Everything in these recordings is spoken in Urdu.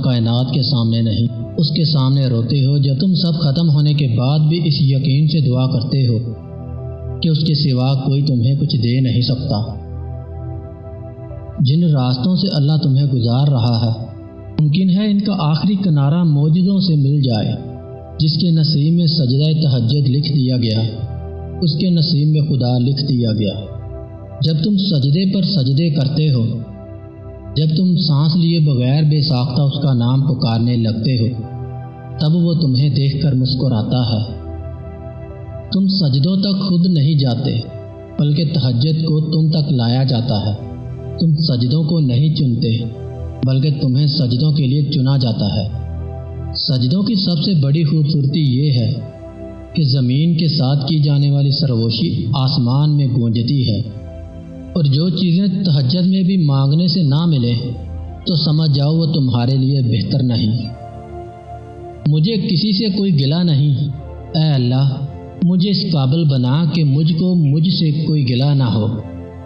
کائنات کے سامنے نہیں، اس کے سامنے روتے ہو جب تم سب ختم ہونے کے بعد بھی اس یقین سے دعا کرتے ہو کہ اس کے سوا کوئی تمہیں کچھ دے نہیں سکتا۔ جن راستوں سے اللہ تمہیں گزار رہا ہے، ممکن ہے ان کا آخری کنارہ معجزوں سے مل جائے۔ جس کے نصیب میں سجدہ تہجد لکھ دیا گیا، اس کے نصیب میں خدا لکھ دیا گیا۔ جب تم سجدے پر سجدے کرتے ہو، جب تم سانس لیے بغیر بے ساختہ اس کا نام پکارنے لگتے ہو، تب وہ تمہیں دیکھ کر مسکراتا ہے۔ تم سجدوں تک خود نہیں جاتے، بلکہ تہجد کو تم تک لایا جاتا ہے۔ تم سجدوں کو نہیں چنتے، بلکہ تمہیں سجدوں کے لیے چنا جاتا ہے۔ سجدوں کی سب سے بڑی خوبصورتی یہ ہے کہ زمین کے ساتھ کی جانے والی سرگوشی آسمان میں گونجتی ہے، اور جو چیزیں تہجد میں بھی مانگنے سے نہ ملے تو سمجھ جاؤ وہ تمہارے لیے بہتر نہیں۔ مجھے کسی سے کوئی گلہ نہیں، اے اللہ مجھے اس قابل بنا کہ مجھ سے کوئی گلہ نہ ہو۔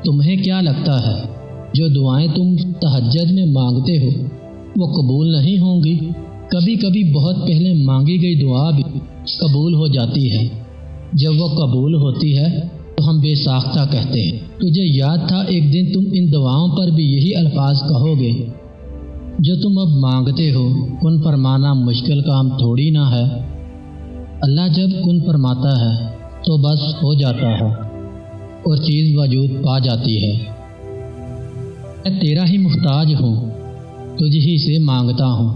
تمہیں کیا لگتا ہے جو دعائیں تم تہجد میں مانگتے ہو وہ قبول نہیں ہوں گی؟ کبھی کبھی بہت پہلے مانگی گئی دعا بھی قبول ہو جاتی ہے۔ جب وہ قبول ہوتی ہے تو ہم بے ساختہ کہتے ہیں، تجھے یاد تھا ایک دن تم ان دعاؤں پر بھی یہی الفاظ کہو گے جو تم اب مانگتے ہو۔ کن فرمانا مشکل کام تھوڑی نہ ہے۔ اللہ جب کن فرماتا ہے تو بس ہو جاتا ہے اور چیز وجود پا جاتی ہے۔ میں تیرا ہی محتاج ہوں، تجھ ہی سے مانگتا ہوں،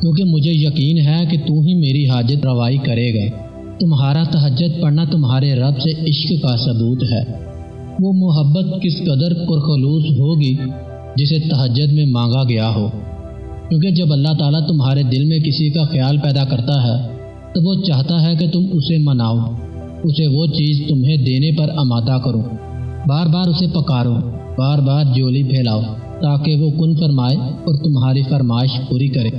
کیونکہ مجھے یقین ہے کہ تو ہی میری حاجت روائی کرے گا۔ تمہارا تہجد پڑھنا تمہارے رب سے عشق کا ثبوت ہے۔ وہ محبت کس قدر پرخلوص ہوگی جسے تہجد میں مانگا گیا ہو، کیونکہ جب اللہ تعالیٰ تمہارے دل میں کسی کا خیال پیدا کرتا ہے تو وہ چاہتا ہے کہ تم اسے مناؤ، اسے وہ چیز تمہیں دینے پر آمادہ کرو، بار بار اسے پکارو، بار بار جولی پھیلاؤ، تاکہ وہ کن فرمائے اور تمہاری فرمائش پوری کرے۔